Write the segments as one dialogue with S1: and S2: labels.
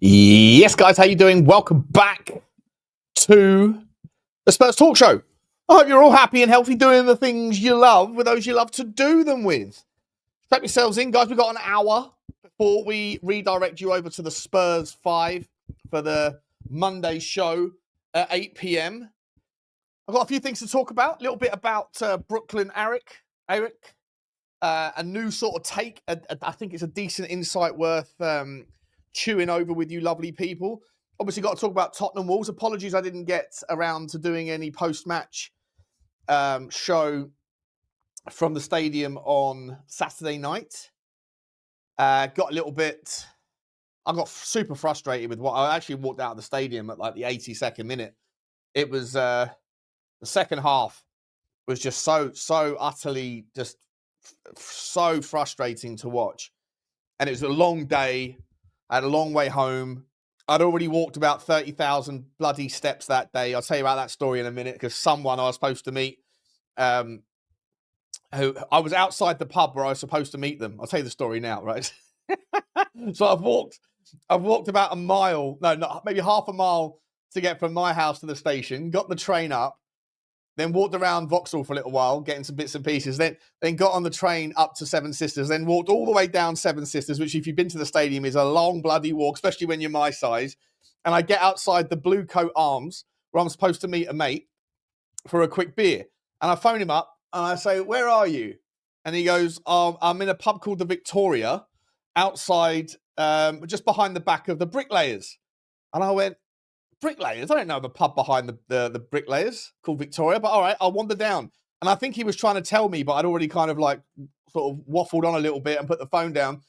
S1: Yes, guys, how you doing? Welcome back to the Spurs Talk Show. I hope you're all happy and healthy doing the things you love with those you love to do them with. Strap yourselves in, guys. We've got an hour before we redirect you over to the Spurs 5 for the Monday show at 8 p.m. I've got a few things to talk about. A little bit about Brooklyn Eric. A new sort of take. I think it's a decent insight worth chewing over with you lovely people. Obviously got to talk about Tottenham Wolves. Apologies I didn't get around to doing any post-match show from the stadium on Saturday night. I got super frustrated with what I actually walked out of the stadium at like the 82nd minute. It was the second half was just so utterly just so frustrating to watch. And it was a long day. I had a long way home. I'd already walked about 30,000 bloody steps that day. I'll tell you about that story in a minute because someone I was supposed to meet, who I was outside the pub where I was supposed to meet them. I'll tell you the story now, right? So I've walked about a mile, maybe half a mile to get from my house to the station, got the train up, then walked around Vauxhall for a little while, getting some bits and pieces, then got on the train up to Seven Sisters, then walked all the way down Seven Sisters, which if you've been to the stadium is a long bloody walk, especially when you're my size. And I get outside the Blue Coat Arms, where I'm supposed to meet a mate for a quick beer. And I phone him up and I say, "Where are you?" And he goes, "I'm in a pub called the Victoria, outside, just behind the back of the Bricklayers." And I went, "Bricklayers? I don't know the pub behind the Bricklayers called Victoria, but all right, I'll wander down." And I think he was trying to tell me, but I'd already kind of like sort of waffled on a little bit and put the phone down.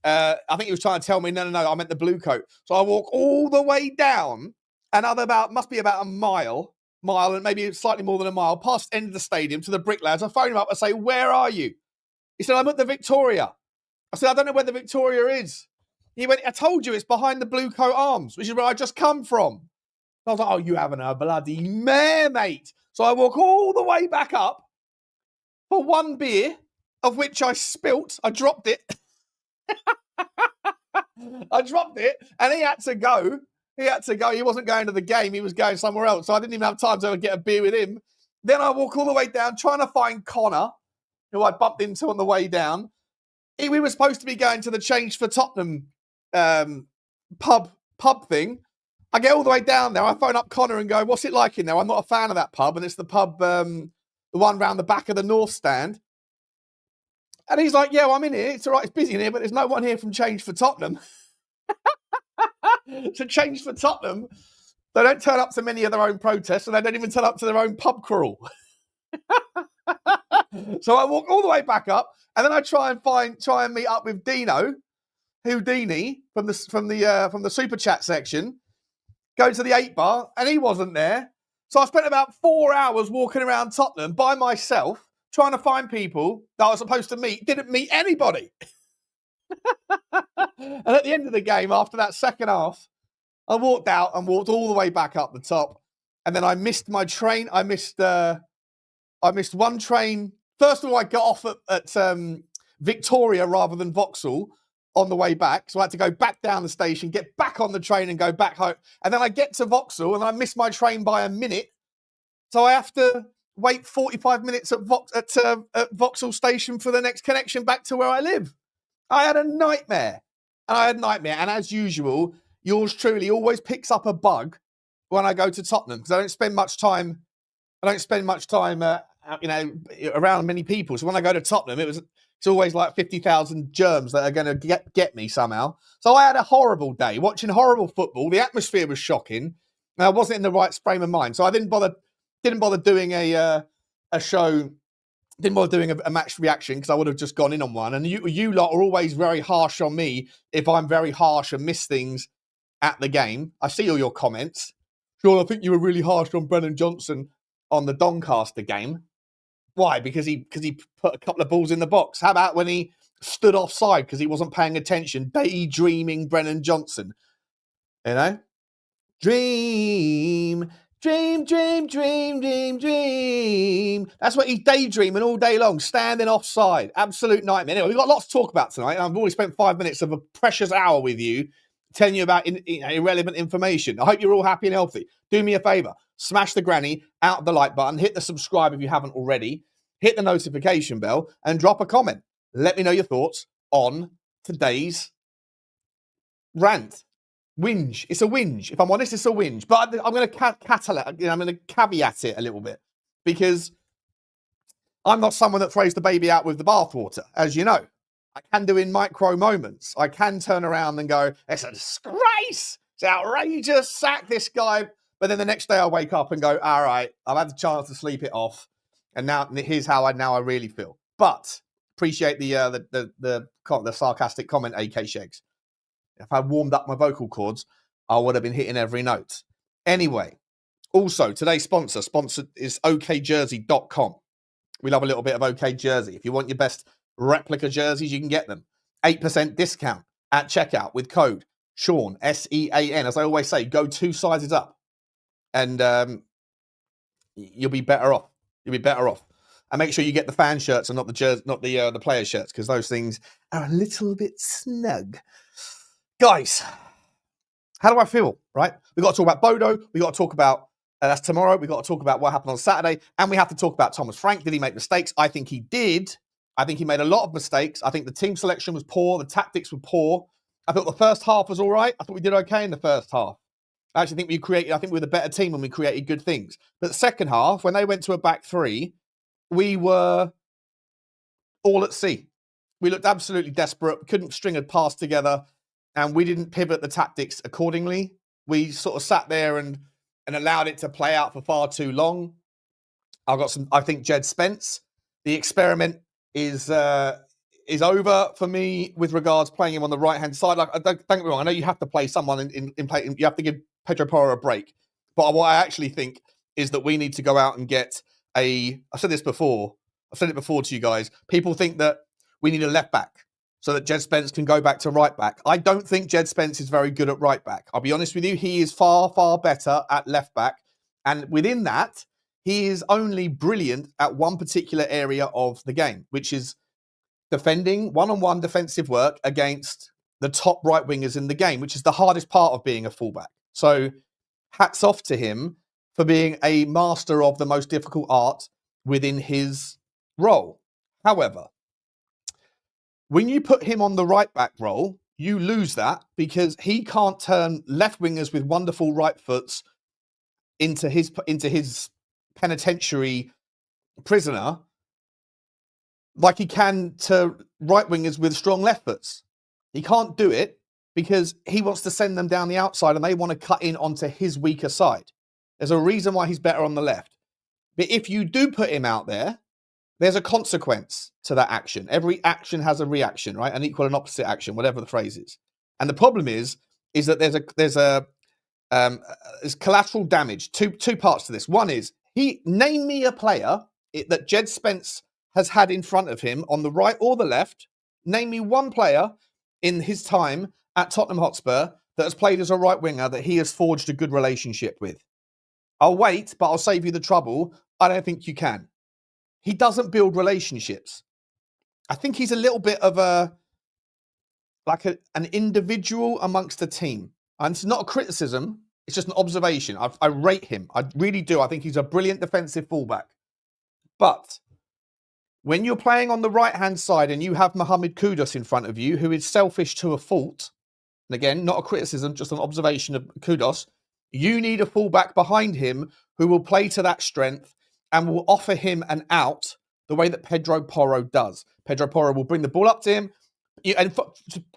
S1: I think he was trying to tell me, no, I meant the Blue Coat. So I walk all the way down, must be about a mile and maybe slightly more than a mile, past the end of the stadium to the Bricklayers. I phone him up and say, "Where are you?" He said, "I'm at the Victoria." I said, "I don't know where the Victoria is." He went, "I told you it's behind the Blue Coat Arms, which is where I just come from." I was like, "Oh, you haven't a bloody mare, mate." So I walk all the way back up for one beer, of which I spilt. I dropped it. And he had to go. He wasn't going to the game. He was going somewhere else. So I didn't even have time to get a beer with him. Then I walk all the way down, trying to find Connor, who I bumped into on the way down. We were supposed to be going to the Change for Tottenham pub thing. I get all the way down there. I phone up Connor and go, "What's it like in there? I'm not a fan of that pub." And it's the pub, the one round the back of the North Stand. And he's like, "Yeah, well, I'm in here. It's all right. It's busy in here, but there's no one here from Change for Tottenham." So Change for Tottenham, they don't turn up to many of their own protests, and they don't even turn up to their own pub crawl. So I walk all the way back up, and then I try and meet up with Houdini from the super chat section. Go to the 8 bar, and he wasn't there. So I spent about 4 hours walking around Tottenham by myself, trying to find people that I was supposed to meet. Didn't meet anybody. And at the end of the game, after that second half, I walked out and walked all the way back up the top. And then I missed my train. I missed one train. First of all, I got off at Victoria rather than Vauxhall on the way back. So I had to go back down the station, get back on the train and go back home. And then I get to Vauxhall and I miss my train by a minute. So I have to wait 45 minutes at Vauxhall station for the next connection back to where I live. I had a nightmare. And as usual, yours truly always picks up a bug when I go to Tottenham because I don't spend much time around many people. So when I go to Tottenham, it's always like 50,000 germs that are going to get me somehow. So I had a horrible day watching horrible football. The atmosphere was shocking. And I wasn't in the right frame of mind. So I didn't bother doing a show. Didn't bother doing a match reaction because I would have just gone in on one. And you lot are always very harsh on me if I'm very harsh and miss things at the game. I see all your comments. Sean, I think you were really harsh on Brennan Johnson on the Doncaster game. Why? Because he put a couple of balls in the box. How about when he stood offside because he wasn't paying attention? Daydreaming Brennan Johnson. You know? Dream. That's what he's daydreaming all day long, standing offside. Absolute nightmare. Anyway, we've got lots to talk about tonight. I've already spent 5 minutes of a precious hour with you telling you about irrelevant information. I hope you're all happy and healthy. Do me a favor. Smash the granny out of the like button. Hit the subscribe if you haven't already. Hit the notification bell and drop a comment. Let me know your thoughts on today's rant. Whinge. It's a whinge. If I'm honest, it's a whinge. But I'm going to I'm going to caveat it a little bit because I'm not someone that throws the baby out with the bathwater, as you know. I can do in micro moments. I can turn around and go, it's a disgrace. It's outrageous. Sack this guy. But then the next day I wake up and go, all right, I've had the chance to sleep it off. And now here's how I really feel. But appreciate the sarcastic comment, AK Shegs. If I warmed up my vocal cords, I would have been hitting every note. Anyway, also today's sponsor is okjersey.com. We love a little bit of OK Jersey. If you want your best replica jerseys, you can get them. 8% discount at checkout with code Sean, SEAN. As I always say, go 2 sizes up and you'll be better off. You'll be better off. And make sure you get the fan shirts and not the player shirts, because those things are a little bit snug. Guys, how do I feel, right? We've got to talk about Bodo. We've got to talk about, that's tomorrow. We've got to talk about what happened on Saturday. And we have to talk about Thomas Frank. Did he make mistakes? I think he did. I think he made a lot of mistakes. I think the team selection was poor. The tactics were poor. I thought the first half was all right. I thought we did okay in the first half. I actually think I think we were the better team when we created good things. But the second half, when they went to a back three, we were all at sea. We looked absolutely desperate. Couldn't string a pass together. And we didn't pivot the tactics accordingly. We sort of sat there and allowed it to play out for far too long. I think Jed Spence, the experiment is over for me with regards playing him on the right-hand side. Don't get me wrong. I know you have to play someone in play. You have to give Pedro Porro a break. But what I actually think is that we need to go out and get I've said this before. I've said it before to you guys. People think that we need a left back so that Jed Spence can go back to right back. I don't think Jed Spence is very good at right back. I'll be honest with you. He is far, far better at left back. And within that, he is only brilliant at one particular area of the game, which is defending, one-on-one defensive work against the top right wingers in the game, which is the hardest part of being a fullback. So hats off to him for being a master of the most difficult art within his role. However, when you put him on the right back role, you lose that because he can't turn left wingers with wonderful right foots into his penitentiary prisoner like he can to right wingers with strong left foots. He can't do it because he wants to send them down the outside and they want to cut in onto his weaker side. There's a reason why he's better on the left. But if you do put him out there, there's a consequence to that action. Every action has a reaction, right? An equal and opposite action, whatever the phrase is. And the problem is that there's collateral damage. Two parts to this. One is name me a player that Jed Spence has had in front of him on the right or the left. Name me one player in his time at Tottenham Hotspur that has played as a right winger that he has forged a good relationship with. I'll wait, but I'll save you the trouble. I don't think you can. He doesn't build relationships. I think he's a little bit of an individual amongst a team. And it's not a criticism. It's just an observation. I rate him. I really do. I think he's a brilliant defensive fullback. But when you're playing on the right-hand side and you have Mohamed Kudus in front of you, who is selfish to a fault, and again, not a criticism, just an observation of Kudus, you need a fullback behind him who will play to that strength and will offer him an out the way that Pedro Porro does. Pedro Porro will bring the ball up to him.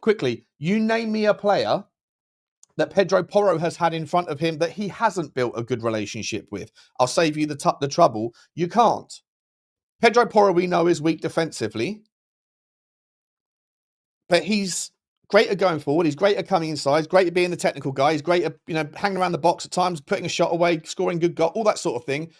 S1: Quickly, you name me a player that Pedro Porro has had in front of him that he hasn't built a good relationship with. I'll save you the trouble. You can't. Pedro Porro, we know, is weak defensively, but he's great at going forward. He's great at coming inside. He's great at being the technical guy. He's great at hanging around the box at times, putting a shot away, scoring good goal, all that sort of thing.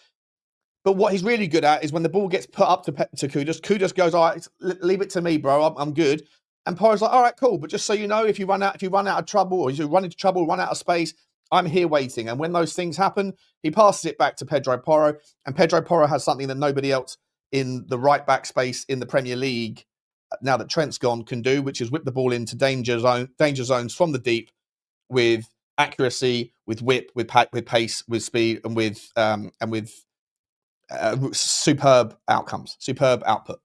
S1: But what he's really good at is when the ball gets put up to Kudus, Kudus goes, all right, leave it to me, bro. I'm good. And Porro's like, all right, cool. But just so you know, if you run out of trouble or you run into trouble, run out of space, I'm here waiting. And when those things happen, he passes it back to Pedro Porro. And Pedro Porro has something that nobody else in the right back space in the Premier League, now that Trent's gone, can do, which is whip the ball into danger zones from the deep with accuracy, with whip, with pace, with speed, and with superb outcomes, superb output.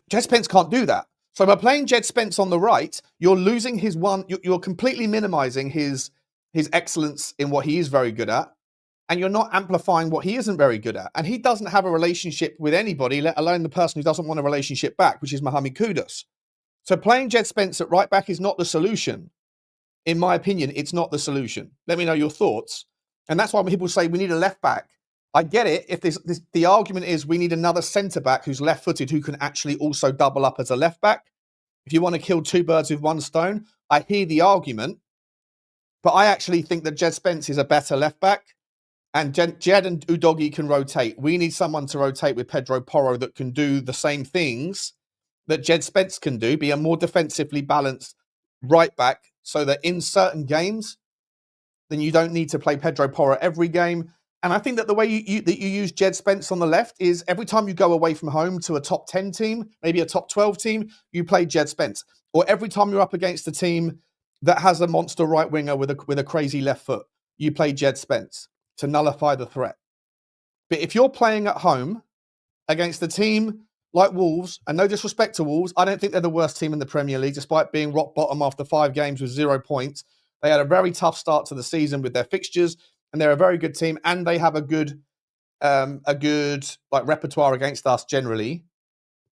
S1: Jed Spence can't do that. So by playing Jed Spence on the right, you're losing his one. You're completely minimizing his excellence in what he is very good at, and you're not amplifying what he isn't very good at. And he doesn't have a relationship with anybody, let alone the person who doesn't want a relationship back, which is Mohamed Kudus. So playing Jed Spence at right back is not the solution. In my opinion, it's not the solution. Let me know your thoughts. And that's why when people say we need a left back, I get it. If the argument is we need another centre back who's left-footed who can actually also double up as a left back. If you want to kill two birds with one stone, I hear the argument. But I actually think that Jed Spence is a better left back. And Jed and Udogie can rotate. We need someone to rotate with Pedro Porro that can do the same things that Jed Spence can do, be a more defensively balanced right back, so that in certain games, then you don't need to play Pedro Porro every game. And I think that the way you use Jed Spence on the left is every time you go away from home to a top 10 team, maybe a top 12 team, you play Jed Spence. Or every time you're up against a team that has a monster right winger with a crazy left foot, you play Jed Spence to nullify the threat. But if you're playing at home against a team like Wolves, and no disrespect to Wolves, I don't think they're the worst team in the Premier League, despite being rock bottom after 5 games with 0 points. They had a very tough start to the season with their fixtures, and they're a very good team, and they have a good repertoire against us generally.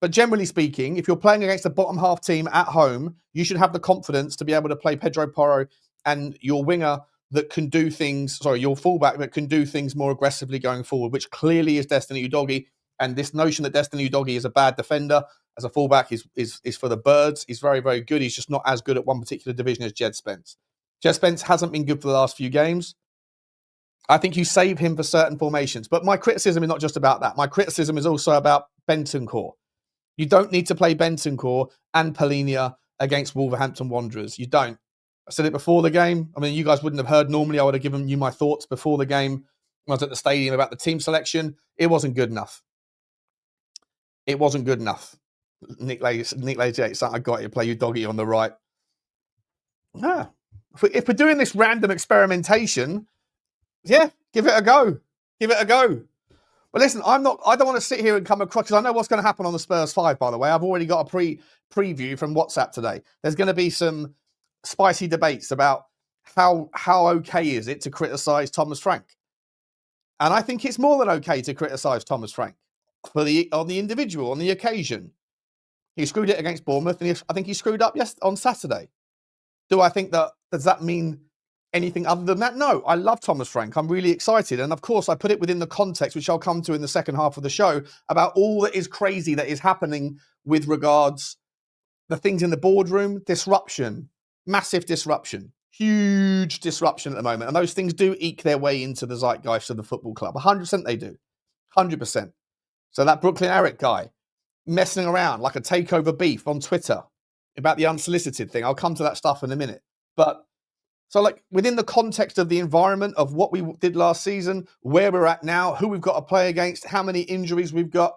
S1: But generally speaking, if you're playing against a bottom half team at home, you should have the confidence to be able to play Pedro Porro and your winger that can do things, your fullback that can do things more aggressively going forward, which clearly is Destiny Udogie. And this notion that Destiny Udogie is a bad defender as a fullback is for the birds. He's very, very good. He's just not as good at one particular division as Jed Spence. Jed Spence hasn't been good for the last few games. I think you save him for certain formations. But my criticism is not just about that. My criticism is also about Bentancur. You don't need to play Bentancur and Palhinha against Wolverhampton Wanderers. You don't. I said it before the game. I mean, you guys wouldn't have heard. Normally, I would have given you my thoughts before the game when I was at the stadium about the team selection. It wasn't good enough. It wasn't good enough. Nick Lazy, I got you. Play Udogie on the right. Yeah. If we're doing this random experimentation, yeah, give it a go. Give it a go. But listen, I don't want to sit here and come across, because I know what's going to happen on the Spurs 5, by the way. I've already got a preview from WhatsApp today. There's going to be some spicy debates about how okay is it to criticise Thomas Frank. And I think it's more than okay to criticise Thomas Frank on the individual, on the occasion. He screwed it against Bournemouth, and I think he screwed up on Saturday. Do I think does that mean anything other than that? No, I love Thomas Frank. I'm really excited. And of course, I put it within the context, which I'll come to in the second half of the show, about all that is crazy that is happening with regards the things in the boardroom, disruption, massive disruption, huge disruption at the moment. And those things do eke their way into the zeitgeist of the football club. 100% they do. 100%. So that Brooklyn Eric guy messing around like a takeover beef on Twitter about the unsolicited thing. I'll come to that stuff in a minute. But so like within the context of the environment of what we did last season, where we're at now, who we've got to play against, how many injuries we've got,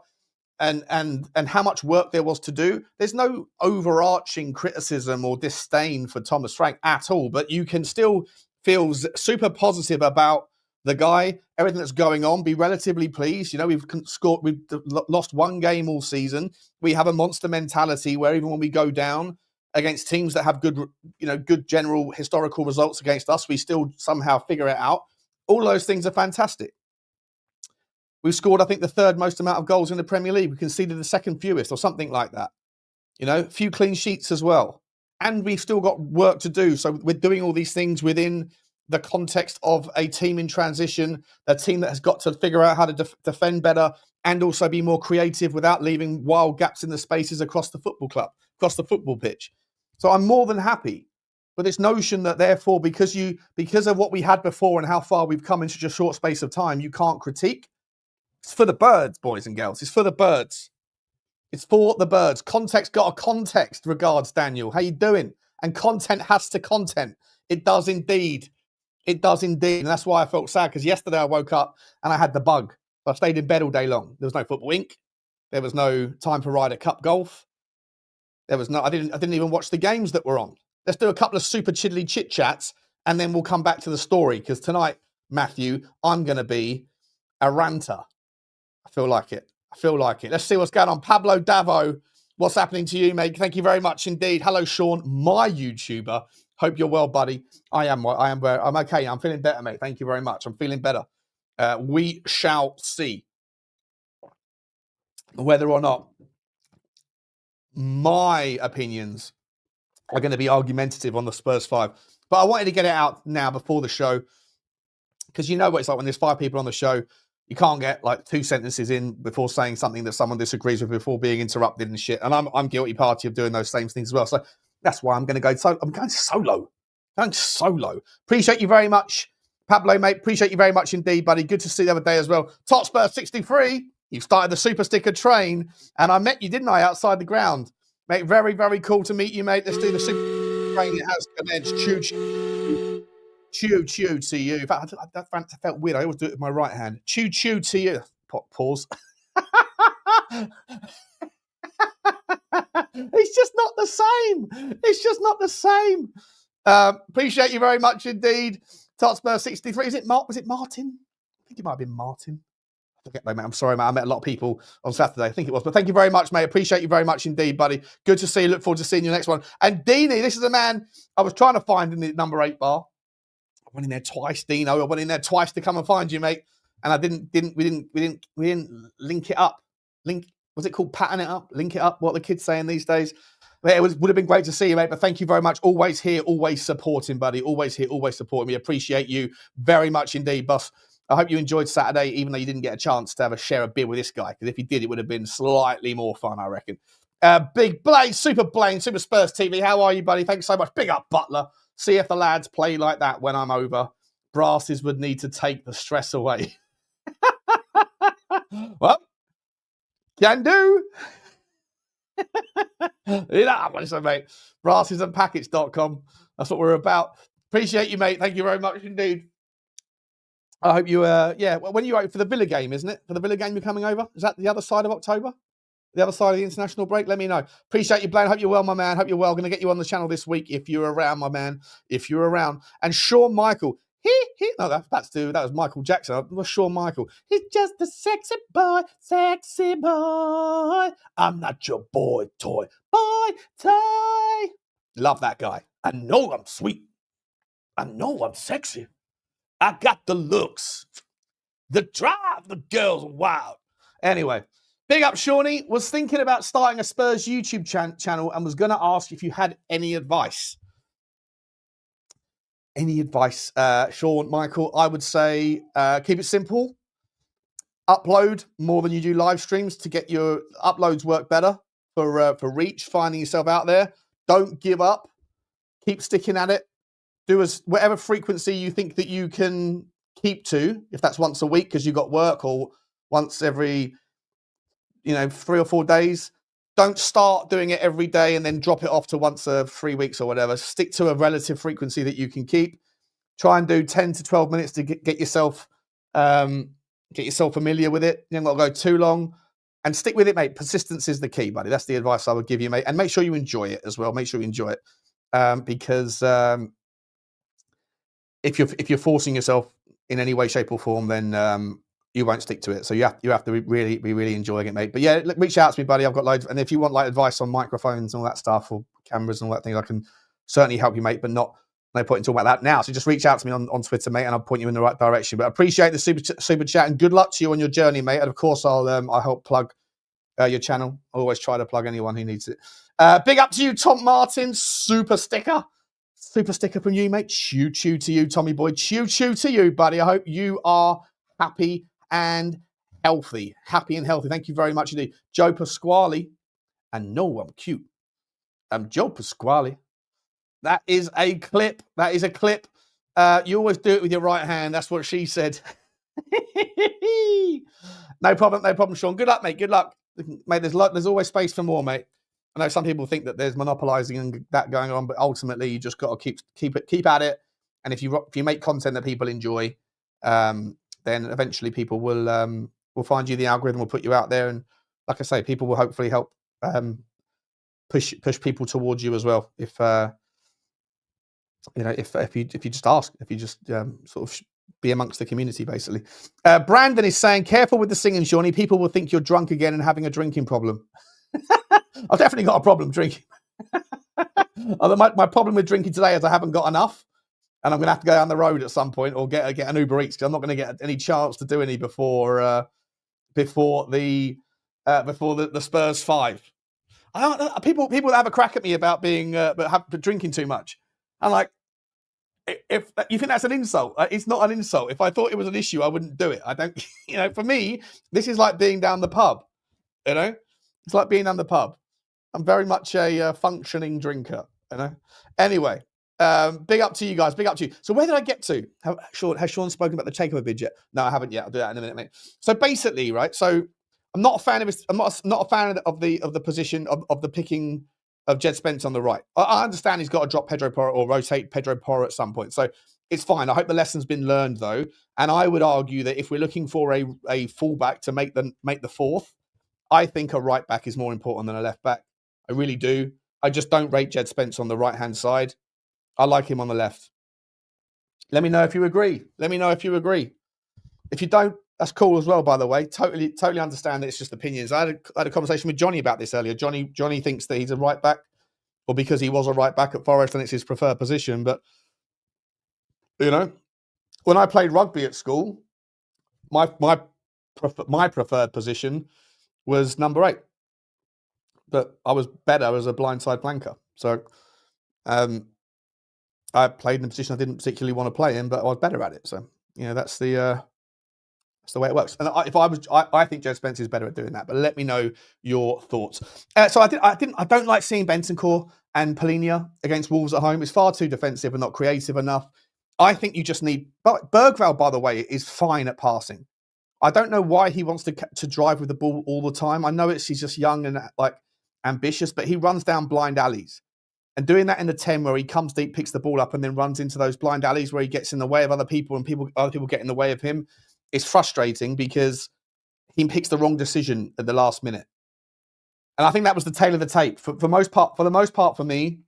S1: and how much work there was to do, there's no overarching criticism or disdain for Thomas Frank at all. But you can still feel super positive about the guy, everything that's going on, be relatively pleased. You know, we've lost 1 game all season. We have a monster mentality where even when we go down against teams that have good general historical results against us, we still somehow figure it out. All those things are fantastic. We've scored, I think, the 3rd most amount of goals in the Premier League. We conceded the 2nd fewest or something like that. You know, a few clean sheets as well. And we've still got work to do. So we're doing all these things within the context of a team in transition, a team that has got to figure out how to defend better and also be more creative without leaving wild gaps in the spaces across the football club, across the football pitch. So I'm more than happy. But this notion that therefore, because of what we had before and how far we've come in such a short space of time, you can't critique. It's for the birds, boys and girls. It's for the birds. It's for the birds. Context got a context. Regards, Daniel. How you doing? And content has to content. It does indeed. It does indeed. And that's why I felt sad, because yesterday I woke up and I had the bug. I stayed in bed all day long. There was no Football Inc. There was no time for Ryder Cup golf. There was no. I didn't even watch the games that were on. Let's do a couple of super chiddly chit chats, and then we'll come back to the story. Because tonight, Matthew, I'm going to be a ranter. I feel like it. I feel like it. Let's see what's going on. Pablo Davo, what's happening to you, mate? Thank you very much indeed. Hello, Sean, my YouTuber. Hope you're well, buddy. I am. I'm okay. I'm feeling better, mate. Thank you very much. I'm feeling better. We shall see whether or not my opinions are going to be argumentative on the Spurs 5. But I wanted to get it out now before the show, because you know what it's like when there's 5 people on the show. You can't get like 2 sentences in before saying something that someone disagrees with before being interrupted and shit. And I'm guilty party of doing those same things as well. So that's why I'm going to go. So I'm going solo. Going solo. Appreciate you very much, Pablo, mate. Appreciate you very much indeed, buddy. Good to see you the other day as well. Totspur 63. You've started the super sticker train, and I met you, didn't I, outside the ground, mate? Very, very cool to meet you, mate. Let's do the super train. It has commenced. Choo to you. In fact, that felt weird. I always do it with my right hand. Choo to you. Pause. It's just not the same. It's just not the same. Appreciate you very much indeed. Totspur 63. Was it Martin? I think it might have been Martin. I forget, mate. I'm sorry, mate. I met a lot of people on Saturday. I think it was. But thank you very much, mate. Appreciate you very much indeed, buddy. Good to see you. Look forward to seeing you next one. And Deanie, this is a man I was trying to find in the number 8 bar. I went in there twice, Dino. I went in there twice to come and find you, mate. And I didn't link it up. Was it called pattern it up? Link it up, what the kids saying these days. It would have been great to see you, mate. But thank you very much. Always here, always supporting, buddy. Always here, always supporting me. Appreciate you very much indeed, boss. I hope you enjoyed Saturday, even though you didn't get a chance to have a share of beer with this guy. Because if you did, it would have been slightly more fun, I reckon. Big Blaine, Super Spurs TV. How are you, buddy? Thanks so much. Big up, Butler. See if the lads play like that when I'm over. Brasses would need to take the stress away. Well, can do. You know what I say, mate. Brassesandpackets.com. That's what we're about. Appreciate you, mate. Thank you very much indeed. I hope you, when you out for the Villa game, isn't it? For the Villa game you're coming over? Is that the other side of October? The other side of the international break? Let me know. Appreciate you, Blaine. Hope you're well, my man. Hope you're well. Going to get you on the channel this week if you're around, my man. If you're around. And Shawn Michael. No, that was Michael Jackson. It was Shawn Michael. He's just a sexy boy, sexy boy. I'm not your boy toy. Love that guy. I know I'm sweet. I know I'm sexy. I got the looks. The drive, the girls wild. Anyway. Big up, Shawnee. Was thinking about starting a Spurs YouTube channel and was going to ask if you had any advice. Any advice, Sean, Michael? I would say keep it simple. Upload more than you do live streams to get your uploads work better for reach, finding yourself out there. Don't give up. Keep sticking at it. Do whatever frequency you think that you can keep to. If that's once a week because you got work, or once every 3 or 4 days. Don't start doing it every day and then drop it off to once a 3 weeks or whatever. Stick to a relative frequency that you can keep. Try and do 10 to 12 minutes to get yourself familiar with it. You don't got to go too long. And stick with it, mate. Persistence is the key, buddy. That's the advice I would give you, mate. And make sure you enjoy it as well. Make sure you enjoy it. Because if you're forcing yourself in any way, shape or form, then you won't stick to it. So you have to be really enjoying it, mate. But yeah, reach out to me, buddy. I've got loads. And if you want like advice on microphones and all that stuff, or cameras and all that thing, I can certainly help you, mate. But no point in talking about that now. So just reach out to me on Twitter, mate, and I'll point you in the right direction. But I appreciate the super chat and good luck to you on your journey, mate. And of course, I'll help plug your channel. I always try to plug anyone who needs it. Big up to you, Tom Martin. Super sticker from you, mate. Choo to you, Tommy boy. Choo to you, buddy. I hope you are happy and healthy. Thank you very much indeed. Joe Pasquale. I know I'm cute. I'm Joe Pasquale. That is a clip. You always do it with your right hand. That's what she said. No problem, Sean. Good luck, mate. Good luck. Mate, there's always space for more, mate. I know some people think that there's monopolizing and that going on, but ultimately you just got to keep at it. And if you make content that people enjoy, then eventually people will find you. The algorithm will put you out there, and like I say, people will hopefully help push people towards you as well. If You know, if you just ask, if you just sort of be amongst the community, basically. Brandon is saying, careful with the singing, Shawnee. People will think you're drunk again and having a drinking problem. I've definitely got a problem drinking. Although my problem with drinking today is I haven't got enough, and I'm going to have to go down the road at some point or get an Uber Eats, because I'm not going to get any chance to do any before the Spurs 5. People have a crack at me about being drinking too much. I'm like, if you think that's an insult, it's not an insult. If I thought it was an issue, I wouldn't do it. I don't, for me, this is like being down the pub. It's like being down the pub. I'm very much a functioning drinker. Anyway, big up to you guys. Big up to you. So where did I get to? Has Sean spoken about the takeover bid yet? No, I haven't yet. I'll do that in a minute, mate. So basically, right. So I'm not a fan of this. I'm not a fan of the position of the picking of Jed Spence on the right. I understand he's got to drop Pedro Porro or rotate Pedro Porro at some point. So it's fine. I hope the lesson's been learned, though. And I would argue that if we're looking for a fullback to make the fourth, I think a right back is more important than a left back. I really do. I just don't rate Jed Spence on the right-hand side. I like him on the left. Let me know if you agree. If you don't, that's cool as well, by the way. Totally understand that it's just opinions. I had a conversation with Johnny about this earlier. Johnny thinks that he's a right back, or because he was a right back at Forest and it's his preferred position. But, when I played rugby at school, my preferred position was number 8. But I was better as a blindside flanker. So I played in a position I didn't particularly want to play in, but I was better at it. So, that's the way it works. And I think Jed Spence is better at doing that. But let me know your thoughts. So I don't like seeing Bentancur and Polinia against Wolves at home. It's far too defensive and not creative enough. I think you just need... Berghvall, by the way, is fine at passing. I don't know why he wants to drive with the ball all the time. I know he's just young and ambitious, but he runs down blind alleys. And doing that in the 10 where he comes deep, picks the ball up and then runs into those blind alleys where he gets in the way of other people and other people get in the way of him, is frustrating because he picks the wrong decision at the last minute. And I think that was the tail of the tape. For the most part for me,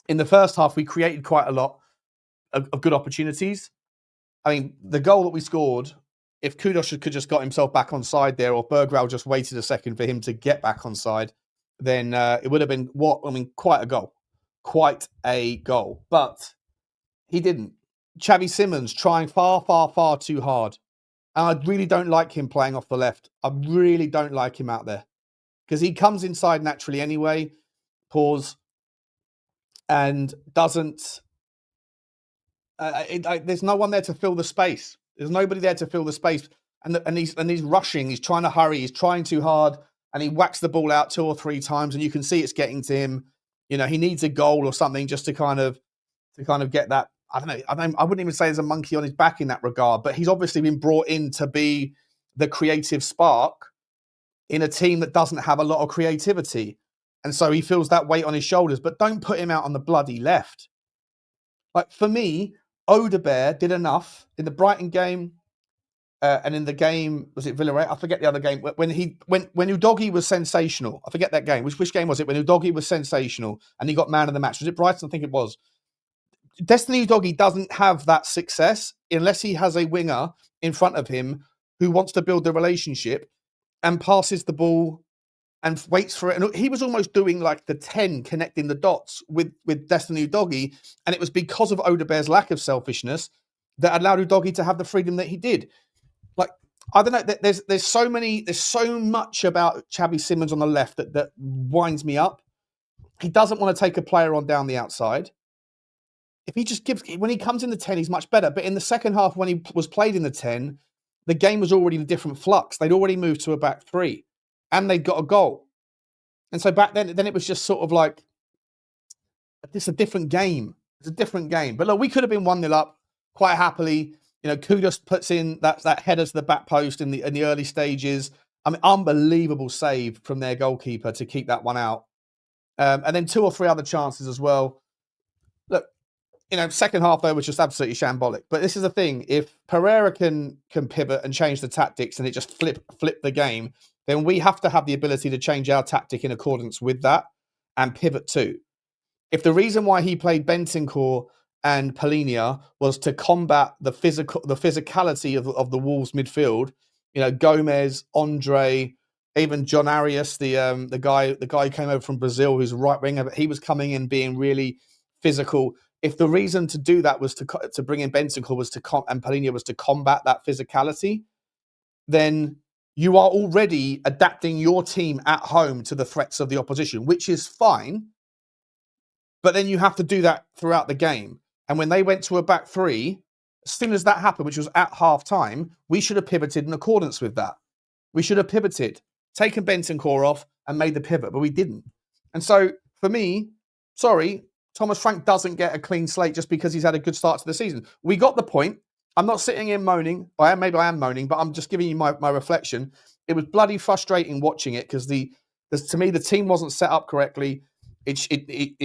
S1: in the first half, we created quite a lot of good opportunities. I mean, the goal that we scored, if Udogie could just got himself back on side there, or Berghvall just waited a second for him to get back on side, then it would have been quite a goal. Quite a goal. But he didn't. Xavi Simons trying far, far, far too hard. And I really don't like him playing off the left. I really don't like him out there. Because he comes inside naturally anyway, and doesn't... there's no one there to fill the space. There's nobody there to fill the space. And he's rushing. He's trying to hurry. He's trying too hard. And he whacks the ball out 2 or 3 times. And you can see it's getting to him. He needs a goal or something just to kind of get that. I don't know. I wouldn't even say there's a monkey on his back in that regard. But he's obviously been brought in to be the creative spark in a team that doesn't have a lot of creativity. And so he feels that weight on his shoulders. But don't put him out on the bloody left. For me, Odegaard did enough in the Brighton game and in the game, was it Villarreal? I forget the other game. When Udogie was sensational. I forget that game. Which game was it? When Udogie was sensational and he got man of the match. Was it Brighton? I think it was. Destiny Udogie doesn't have that success unless he has a winger in front of him who wants to build the relationship and passes the ball and waits for it. And he was almost doing like the 10, connecting the dots with Destiny Udogie. And it was because of Odegaard's lack of selfishness that allowed Udogie to have the freedom that he did. I don't know. There's so much about Xavi Simons on the left that winds me up. He doesn't want to take a player on down the outside. If he just when he comes in the 10, he's much better. But in the second half, when he was played in the 10, the game was already in a different flux. They'd already moved to a back 3 and they'd got a goal. And so back then it was just sort of like, it's a different game. It's a different game. But look, we could have been 1-0 up quite happily. Kudus puts in that header to the back post in the early stages. I mean, unbelievable save from their goalkeeper to keep that one out. And then 2 or 3 other chances as well. Look, second half though was just absolutely shambolic. But this is the thing: if Pereira can pivot and change the tactics, and it just flip the game, then we have to have the ability to change our tactic in accordance with that and pivot too. If the reason why he played Bentancur and Polinia was to combat the physicality of the Wolves midfield. Gomez, Andre, even John Arias, the guy who came over from Brazil, who's a right winger, but he was coming in being really physical. If the reason to do that was to bring in Bentancur and Polinia was to combat that physicality, then you are already adapting your team at home to the threats of the opposition, which is fine. But then you have to do that throughout the game. And when they went to a back three, as soon as that happened, which was at half time, we should have pivoted in accordance with that. We should have pivoted, taken Bentancur off and made the pivot, but we didn't. And so for me, sorry, Thomas Frank doesn't get a clean slate just because he's had a good start to the season. We got the point. I'm not sitting here moaning. Maybe I am moaning, but I'm just giving you my reflection. It was bloody frustrating watching it because to me, the team wasn't set up correctly. It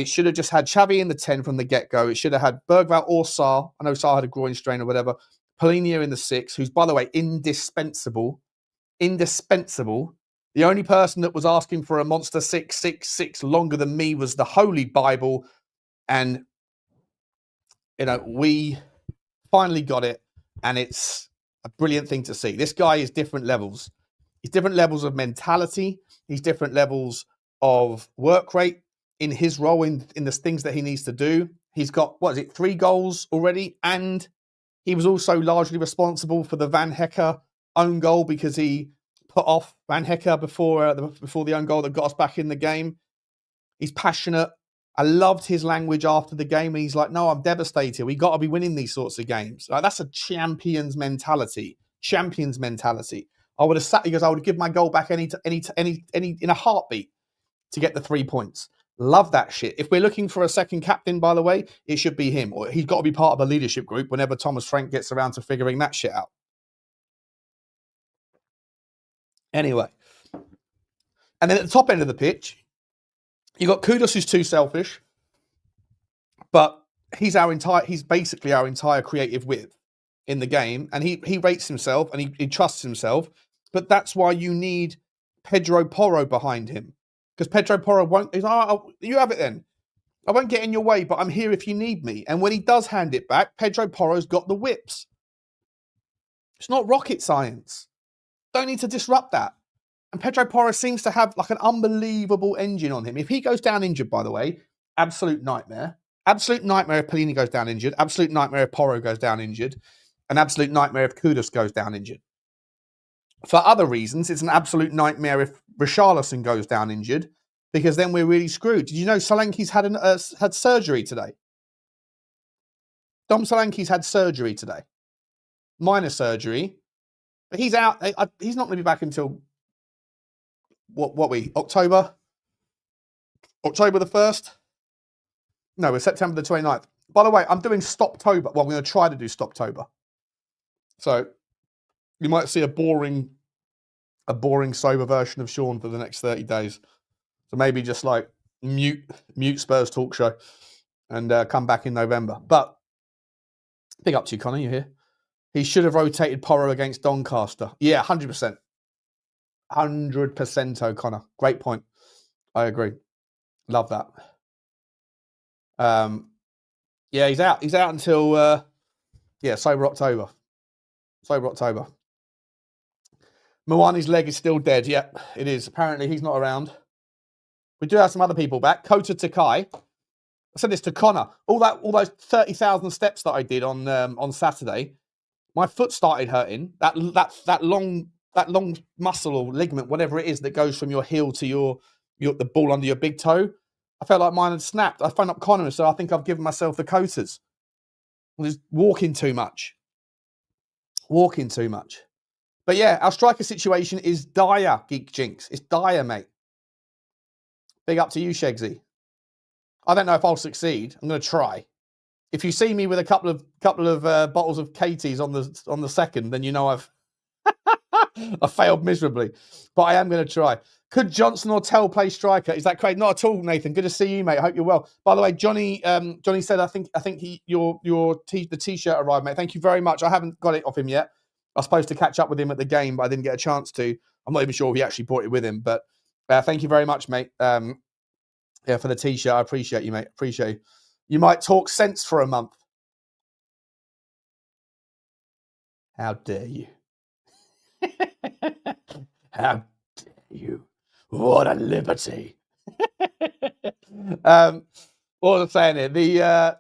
S1: should have just had Xavi in the 10 from the get-go. It should have had Berghvall or Sarr. I know Sarr had a groin strain or whatever. Polinia in the 6, who's, by the way, indispensable. Indispensable. The only person that was asking for a monster 6 longer than me was the Holy Bible. And, we finally got it. And it's a brilliant thing to see. This guy is different levels. He's different levels of mentality. He's different levels of work rate in his role in the things that he needs to do. He's got, 3 goals already? And he was also largely responsible for the Van Hecker own goal because he put off Van Hecker before the own goal that got us back in the game. He's passionate. I loved his language after the game. He's like, no, I'm devastated. We got to be winning these sorts of games. Like, that's a champion's mentality. Champion's mentality. I would have give my goal back any in a heartbeat to get the 3 points. Love that shit. If we're looking for a second captain, by the way, it should be him. Or he's got to be part of a leadership group whenever Thomas Frank gets around to figuring that shit out. Anyway. And then at the top end of the pitch, you got Kudus, who's too selfish, but he's basically our entire creative width in the game, and he rates himself and he trusts himself. But that's why you need Pedro Porro behind him, because Pedro Porro won't. He's like, oh, you have it then. I won't get in your way, but I'm here if you need me. And when he does hand it back, Pedro Porro's got the whips. It's not rocket science. Don't need to disrupt that. And Pedro Porro seems to have like an unbelievable engine on him. If he goes down injured, by the way, absolute nightmare. Absolute nightmare if Pelini goes down injured. Absolute nightmare if Porro goes down injured. An absolute nightmare if Kudus goes down injured. For other reasons, it's an absolute nightmare if Richalison goes down injured, because then we're really screwed. Did you know Solanke's had surgery today? Dom Solanke's had surgery today. Minor surgery. But he's out. He's not going to be back until... October the 1st? No, it's September the 29th. By the way, I'm doing Stoptober. Well, I'm going to try to do Stoptober. So you might see a boring sober version of Sean for the next 30 days. So maybe just like mute Spurs Talk Show and come back in November. But big up to you, Connor. You here? He should have rotated Porro against Doncaster. Yeah, 100%. 100% O'Connor. Great point. I agree. Love that. Yeah, he's out. He's out until sober October. Sober October. Mwani's leg is still dead. Yeah, it is. Apparently he's not around. We do have some other people back. Kota Takai. I said this to Connor. All those 30,000 steps that I did on Saturday, my foot started hurting. That long muscle or ligament, whatever it is, that goes from your heel to the ball under your big toe. I felt like mine had snapped. I phoned up Connor, so I think I've given myself the Cotas. I'm just walking too much. But yeah, our striker situation is dire, Geek Jinx. It's dire, mate. Big up to you, Shegsy. I don't know if I'll succeed. I'm going to try. If you see me with a couple of bottles of KTs on the second, then you know I've I failed miserably. But I am going to try. Could Johnson or Tel play striker? Is that crazy? Not at all, Nathan. Good to see you, mate. I hope you're well. By the way, Johnny said I think the t-shirt arrived, mate. Thank you very much. I haven't got it off him yet. I was supposed to catch up with him at the game, but I didn't get a chance to. I'm not even sure if he actually brought it with him, but thank you very much, mate. For the t-shirt. I appreciate you, mate. Appreciate you. You might talk sense for a month. How dare you? How dare you? What a liberty. What was I saying here?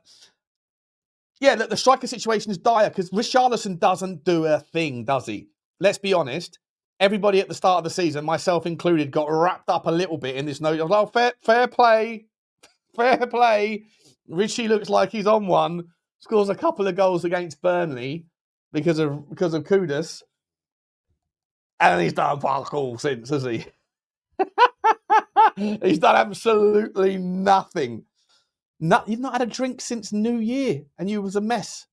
S1: The striker situation is dire because Richalison doesn't do a thing, does he? Let's be honest. Everybody at the start of the season, myself included, got wrapped up a little bit in this note of, fair play. Richie looks like he's on one. Scores a couple of goals against Burnley because of Kudus. And he's done fuck all since, has he? He's done absolutely nothing. You've not had a drink since New Year, and you was a mess.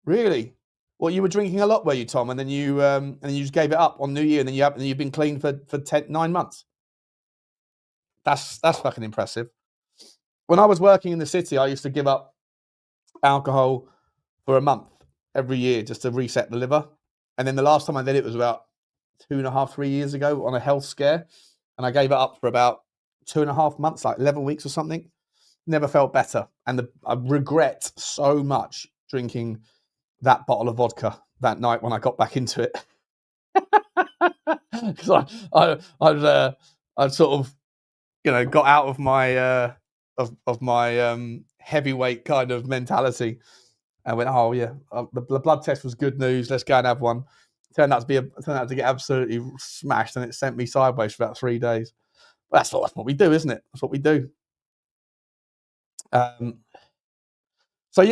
S1: Really? Well, you were drinking a lot, were you, Tom? And then you just gave it up on New Year, and then you've been clean for 9 months. That's fucking impressive. When I was working in the city, I used to give up alcohol for a month every year just to reset the liver. And then the last time I did it was about 2.5, 3 years ago on a health scare. And I gave it up for about 2.5 months, like 11 weeks or something. Never felt better. And I regret so much drinking that bottle of vodka that night when I got back into it. Because I'd sort of, got out of my of my heavyweight kind of mentality. I went, oh yeah, the blood test was good news. Let's go and have one. Turned out to get absolutely smashed, and it sent me sideways for about 3 days. But that's what we do, isn't it? That's what we do. So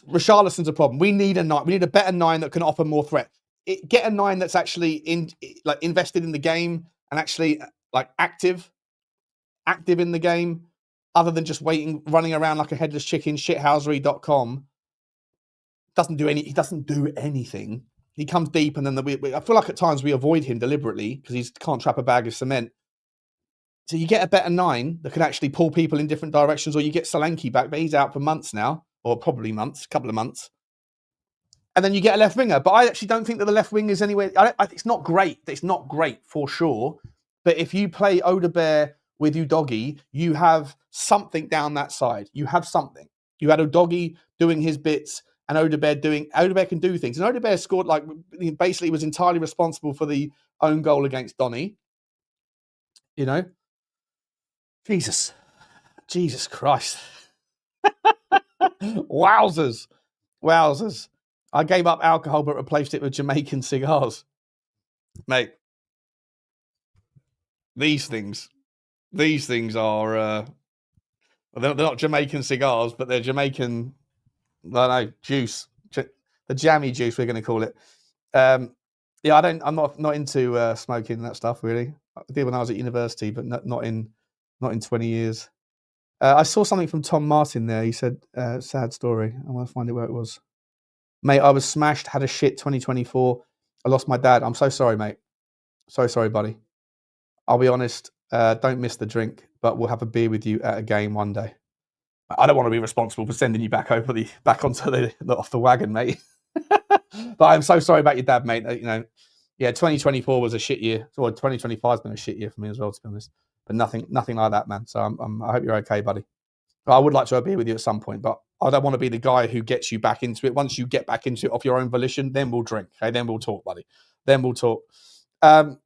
S1: Richarlison's a problem. We need a 9. We need a better 9 that can offer more threat. Get a 9 that's actually invested in the game and actually active in the game, other than just running around like a headless chicken, shithousery.com. He doesn't do anything. He comes deep, and then I feel like at times we avoid him deliberately because he can't trap a bag of cement. So you get a better 9 that can actually pull people in different directions, or you get Solanke back, but he's out for months now, or probably a couple of months. And then you get a left winger. But I actually don't think that the left wing is anywhere. It's not great. It's not great for sure. But if you play Odegaard with Udogie, you have something down that side. You have something. You had Udogie doing his bits, and Odegaard can do things. And Odegaard scored, basically was entirely responsible for the own goal against Donny. Jesus Christ. Wowzers. I gave up alcohol but replaced it with Jamaican cigars. Mate, these things are, they're not Jamaican cigars, but they're Jamaican, juice. The jammy juice, we're going to call it. I'm not into smoking and that stuff, really. I did when I was at university, but not in 20 years. I saw something from Tom Martin there. He said, sad story. I want to find it where it was. Mate, I was smashed, had a shit 2024. I lost my dad. I'm so sorry, mate. So sorry, buddy. I'll be honest, don't miss the drink, but we'll have a beer with you at a game one day. I don't want to be responsible for sending you back onto off the wagon, mate. But I'm so sorry about your dad, mate. 2024 was a shit year. So 2025 has been a shit year for me as well, to be honest. But nothing like that, man. So I hope you're okay, buddy. I would like to have a beer with you at some point, but I don't want to be the guy who gets you back into it. Once you get back into it off your own volition, then we'll drink. Okay, then we'll talk, buddy. Then we'll talk. Where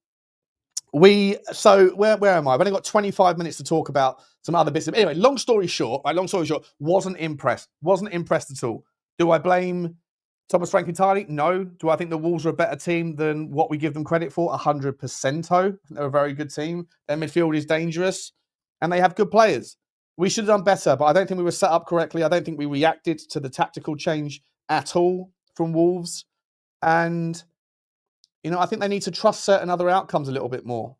S1: am I? I've only got 25 minutes to talk about some other bits. Anyway, long story short, wasn't impressed. Wasn't impressed at all. Do I blame Thomas Frank entirely? No. Do I think the Wolves are a better team than what we give them credit for? 100%. They're a very good team. Their midfield is dangerous, and they have good players. We should have done better, but I don't think we were set up correctly. I don't think we reacted to the tactical change at all from Wolves. And, I think they need to trust certain other outcomes a little bit more.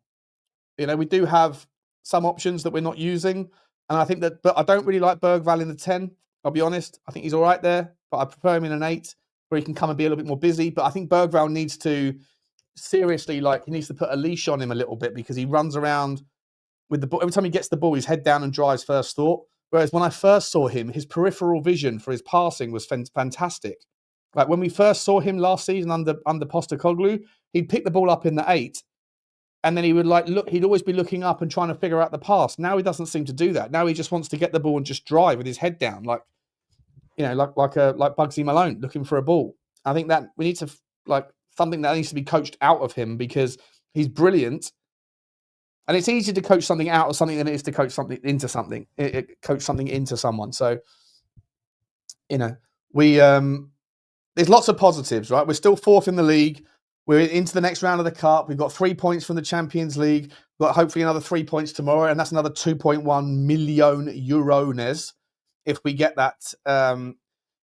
S1: We do have some options that we're not using. And I think but I don't really like Berghvall in the 10. I'll be honest. I think he's all right there, but I prefer him in an 8 where he can come and be a little bit more busy. But I think Berghvall needs to seriously, he needs to put a leash on him a little bit, because he runs around with the ball. Every time he gets the ball, his head down and drives first thought. Whereas when I first saw him, his peripheral vision for his passing was fantastic. Like when we first saw him last season under Postecoglou, he'd pick the ball up in the 8, and then he would he'd always be looking up and trying to figure out the pass. Now he doesn't seem to do that. Now he just wants to get the ball and just drive with his head down, like Bugsy Malone looking for a ball. I think that we need to something that needs to be coached out of him, because he's brilliant. And it's easier to coach something out of something than it is to coach something into something. Coach something into someone. So, we there's lots of positives, right? We're still 4th in the league. We're into the next round of the cup. We've got 3 points from the Champions League. We've got hopefully another 3 points tomorrow, and that's another 2.1 million euros if we get that.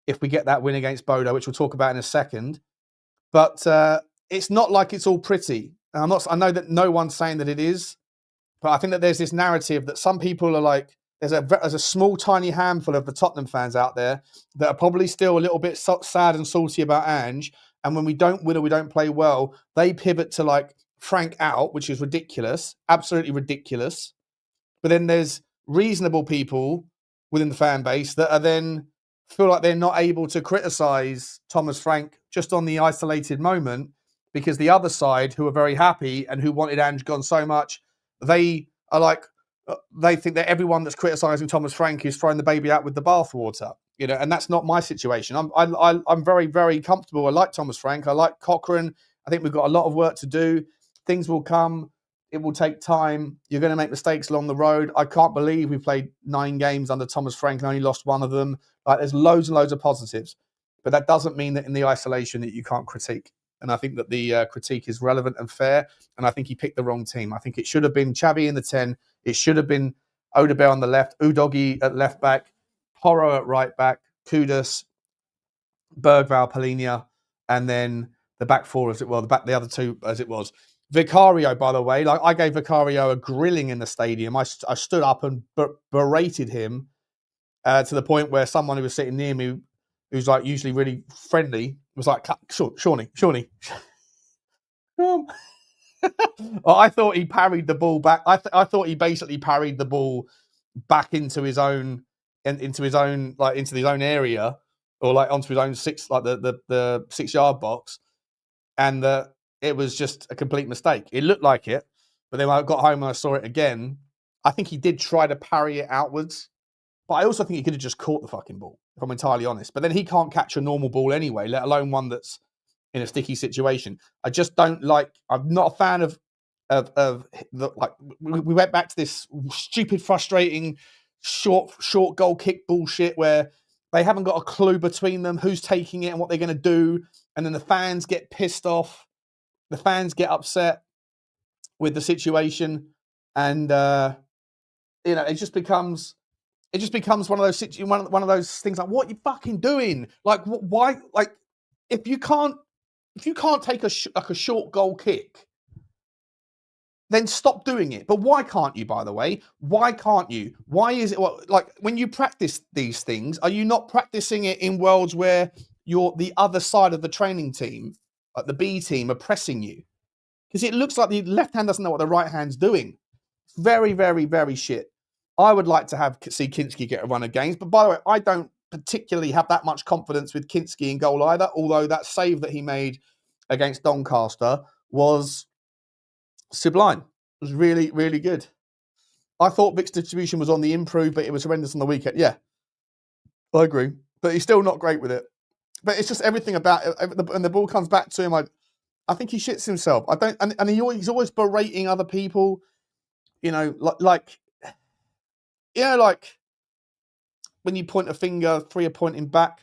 S1: If we get that win against Bodo, which we'll talk about in a second. But it's not like it's all pretty. And I know that no one's saying that it is. But I think that there's this narrative that some people are like, there's a small, tiny handful of the Tottenham fans out there that are probably still a little bit sad and salty about Ange. And when we don't win or we don't play well, they pivot to like Frank out, which is ridiculous, absolutely ridiculous. But then there's reasonable people within the fan base that are then feel like they're not able to criticise Thomas Frank just on the isolated moment, because the other side, who are very happy and who wanted Ange gone so much, they are like, they think that everyone that's criticising Thomas Frank is throwing the baby out with the bathwater, and that's not my situation. I'm very, very comfortable. I like Thomas Frank. I like Cochrane. I think we've got a lot of work to do. Things will come. It will take time. You're going to make mistakes along the road. I can't believe we played 9 games under Thomas Frank and only lost 1 of them. Like, there's loads and loads of positives, but that doesn't mean that in the isolation that you can't critique. And I think that the critique is relevant and fair. And I think he picked the wrong team. I think it should have been Xavi in the 10. It should have been Odegaard on the left, Udogie at left back, Porro at right back, Kudus, Berghvall, Polinia, and then the back 4 as it was, the other 2 as it was. Vicario, by the way, like, I gave Vicario a grilling in the stadium. I stood up and berated him to the point where someone who was sitting near me, who's like usually really friendly, was like, Shawnee. Well, I thought he parried the ball back. I thought he basically parried the ball back into his own area, or like onto his own 6, like the 6-yard box, and it was just a complete mistake. It looked like it, but then when I got home and I saw it again, I think he did try to parry it outwards, but I also think he could have just caught the fucking ball, if I'm entirely honest. But then he can't catch a normal ball anyway, let alone one that's in a sticky situation. I just don't like. I'm not a fan of we went back to this stupid, frustrating short goal kick bullshit where they haven't got a clue between them who's taking it and what they're going to do, and then the fans get pissed off. The fans get upset with the situation, and it just becomes one of those things like, what are you fucking doing? Like, why? Like, if you can't take a short goal kick, then stop doing it. But why can't you, by the way? Why can't you? Why is it like when you practice these things, are you not practicing it in worlds where you're the other side of the training team, like the B team, are pressing you? Because it looks like the left hand doesn't know what the right hand's doing. It's very, very, very shit. I would like to see Kinsky get a run of games. But by the way, I don't particularly have that much confidence with Kinsky in goal either, although that save that he made against Doncaster was sublime. It was really, really good. I thought Vic's distribution was on the improve, but it was horrendous on the weekend. Yeah, I agree. But he's still not great with it. But it's just everything about it. When the ball comes back to him, I think he shits himself. He's always berating other people. Like when you point a finger, 3 are pointing back.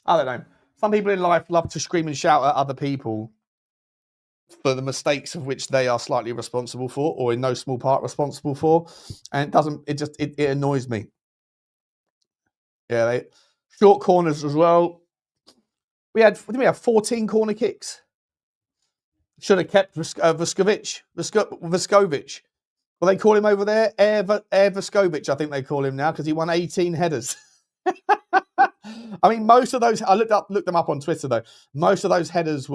S1: I don't know. Some people in life love to scream and shout at other people for the mistakes of which they are slightly responsible for, or in no small part responsible for. And it annoys me. Yeah, short corners as well. We had 14 corner kicks. Should have kept Vescovic. Well, they call him over there Air Vescovic, I think they call him now, because he won 18 headers. I mean, most of those, I looked them up on Twitter though. Most of those headers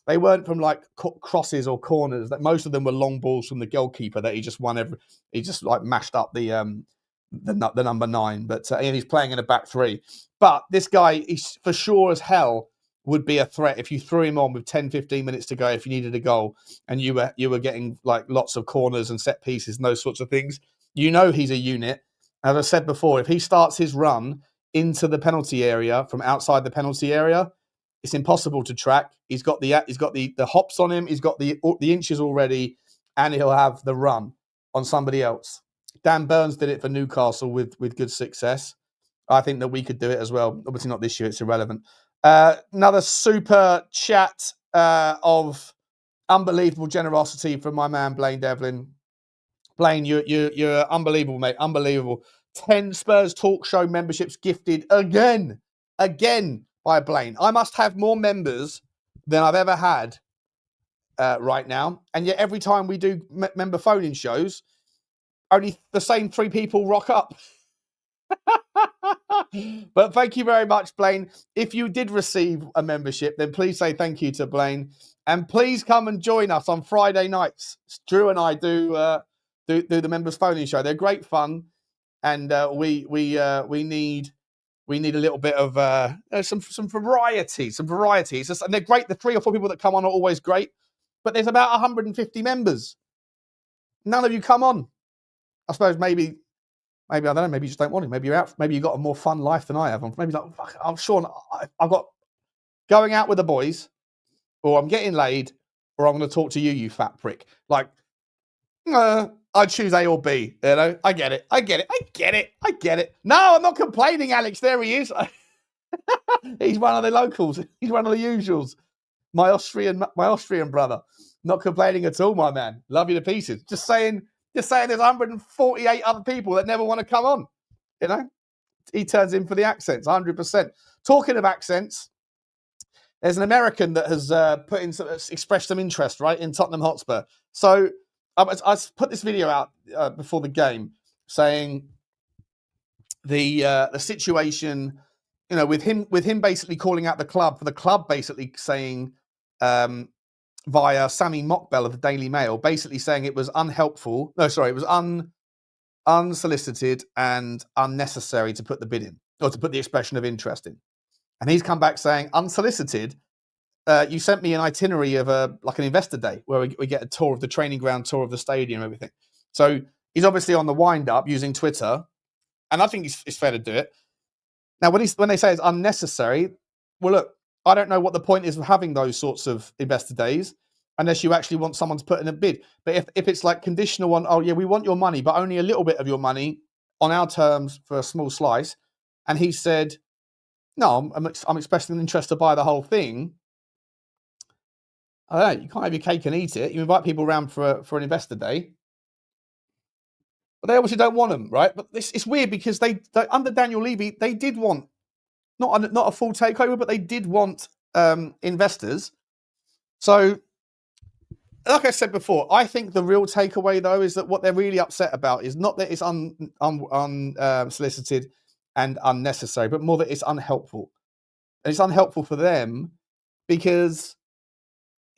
S1: they weren't from like crosses or corners. That most of them were long balls from the goalkeeper that he just won he just like mashed up the number 9. But and he's playing in a back 3. But this guy, he's for sure as hell would be a threat if you threw him on with 10, 15 minutes to go, if you needed a goal and you were getting like lots of corners and set pieces and those sorts of things. He's a unit. As I said before, if he starts his run, into the penalty area from outside the penalty area, it's impossible to track. He's got the hops on him. He's got the inches already, and he'll have the run on somebody else. Dan Burns did it for Newcastle with good success. I think that we could do it as well. Obviously not this year. It's irrelevant. Another super chat of unbelievable generosity from my man Blaine Devlin. Blaine, you're unbelievable, mate. Unbelievable. 10 Spurs Talk Show memberships gifted again by Blaine. I must have more members than I've ever had right now. And yet every time we do member phone-in shows, only the same 3 people rock up. But thank you very much, Blaine. If you did receive a membership, then please say thank you to Blaine. And please come and join us on Friday nights. Drew and I do the members phone-in show. They're great fun. And we need a little bit of some variety. And they're great. The 3 or 4 people that come on are always great. But there's about 150 members. None of you come on. I suppose maybe I don't know. Maybe you just don't want it. Maybe you're out. Maybe you've got a more fun life than I have. Maybe like, fuck, I'm Sean. I've got going out with the boys, or I'm getting laid, or I'm going to talk to you, you fat prick. Like, I choose A or B. You know, I get it. No, I'm not complaining, Alex. There he is. He's one of the locals. He's one of the usuals. My Austrian brother. Not complaining at all, my man. Love you to pieces. Just saying there's 148 other people that never want to come on. You know, he turns in for the accents, 100%. Talking of accents, there's an American that has expressed some interest, right, in Tottenham Hotspur. So I put this video out before the game saying the situation, you know, with him basically calling out the club, for the club basically saying via Sammy Mockbell of the Daily Mail, basically saying it was unhelpful. No, sorry, it was unsolicited and unnecessary to put the bid in, or to put the expression of interest in. And he's come back saying, unsolicited, you sent me an itinerary of an investor day where we get a tour of the training ground, tour of the stadium, everything. So he's obviously on the wind up using Twitter, and I think it's fair to do it. Now, when they say it's unnecessary, well, look, I don't know what the point is of having those sorts of investor days unless you actually want someone to put in a bid. But if it's like conditional on, oh yeah, we want your money, but only a little bit of your money on our terms for a small slice, and he said, no, I'm expressing an interest to buy the whole thing. I don't know, you can't have your cake and eat it. You invite people around for an investor day, but they obviously don't want them, right? But it's weird because they under Daniel Levy, they did want not a full takeover, but they did want investors. So, like I said before, I think the real takeaway though is that what they're really upset about is not that it's unsolicited and unnecessary, but more that it's unhelpful. And it's unhelpful for them because,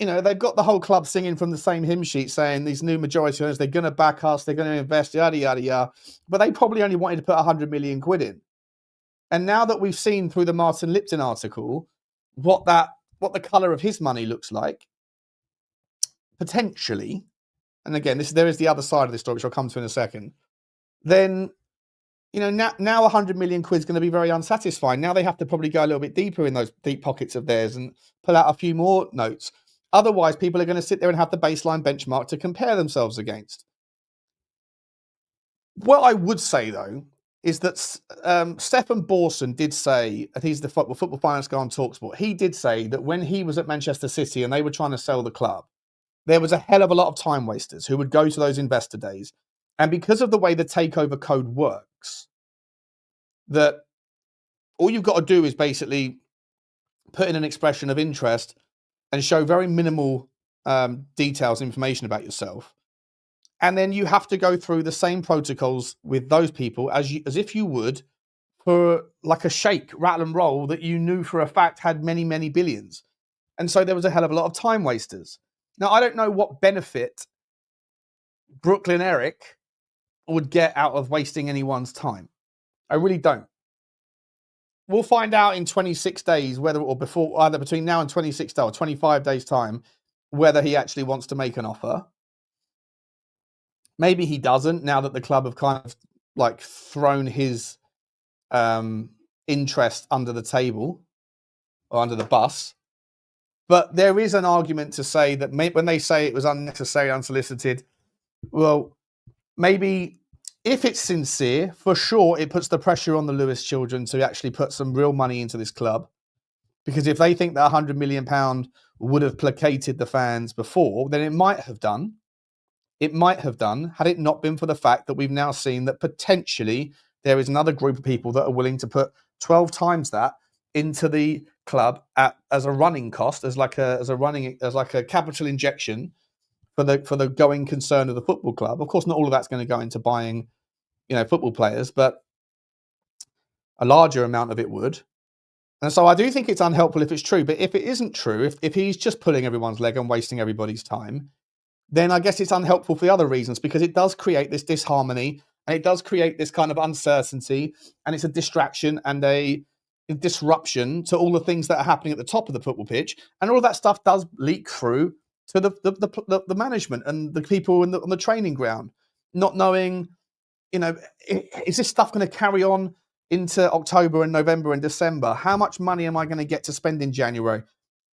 S1: you know, they've got the whole club singing from the same hymn sheet saying these new majority owners, they're going to back us, they're going to invest, yada, yada, yada. But they probably only wanted to put 100 million quid in. And now that we've seen through the Martin Lipton article what the colour of his money looks like, potentially, and again, there is the other side of this story, which I'll come to in a second, then, you know, now 100 million quid is going to be very unsatisfying. Now they have to probably go a little bit deeper in those deep pockets of theirs and pull out a few more notes. Otherwise, people are going to sit there and have the baseline benchmark to compare themselves against. What I would say, though, is that Stefan Borson did say, and he's the football finance guy on TalkSport, he did say that when he was at Manchester City and they were trying to sell the club, there was a hell of a lot of time wasters who would go to those investor days. And because of the way the takeover code works, that all you've got to do is basically put in an expression of interest and show very minimal details, information about yourself. And then you have to go through the same protocols with those people as if you would for like a shake, rattle and roll that you knew for a fact had many, many billions. And so there was a hell of a lot of time wasters. Now, I don't know what benefit Brooklyn Eric would get out of wasting anyone's time. I really don't. We'll find out in 26 days either between now and 26 days or 25 days time, whether he actually wants to make an offer. Maybe he doesn't, now that the club have kind of like thrown his interest under the table or under the bus. But there is an argument to say that when they say it was unnecessary, unsolicited, well, maybe if it's sincere, for sure, it puts the pressure on the Lewis children to actually put some real money into this club. Because if they think that £100 million would have placated the fans before, then it might have done. It might have done, had it not been for the fact that we've now seen that potentially there is another group of people that are willing to put 12 times that into the club as a running cost, as like a capital injection for the going concern of the football club. Of course, not all of that's going to go into buying, football players, but a larger amount of it would. And so I do think it's unhelpful if it's true. But if it isn't true, if he's just pulling everyone's leg and wasting everybody's time, then I guess it's unhelpful for the other reasons, because it does create this disharmony and it does create this kind of uncertainty, and it's a distraction and a disruption to all the things that are happening at the top of the football pitch. And all of that stuff does leak through to the management and the people on the training ground, not knowing, is this stuff going to carry on into October and November and December? How much money am I going to get to spend in January?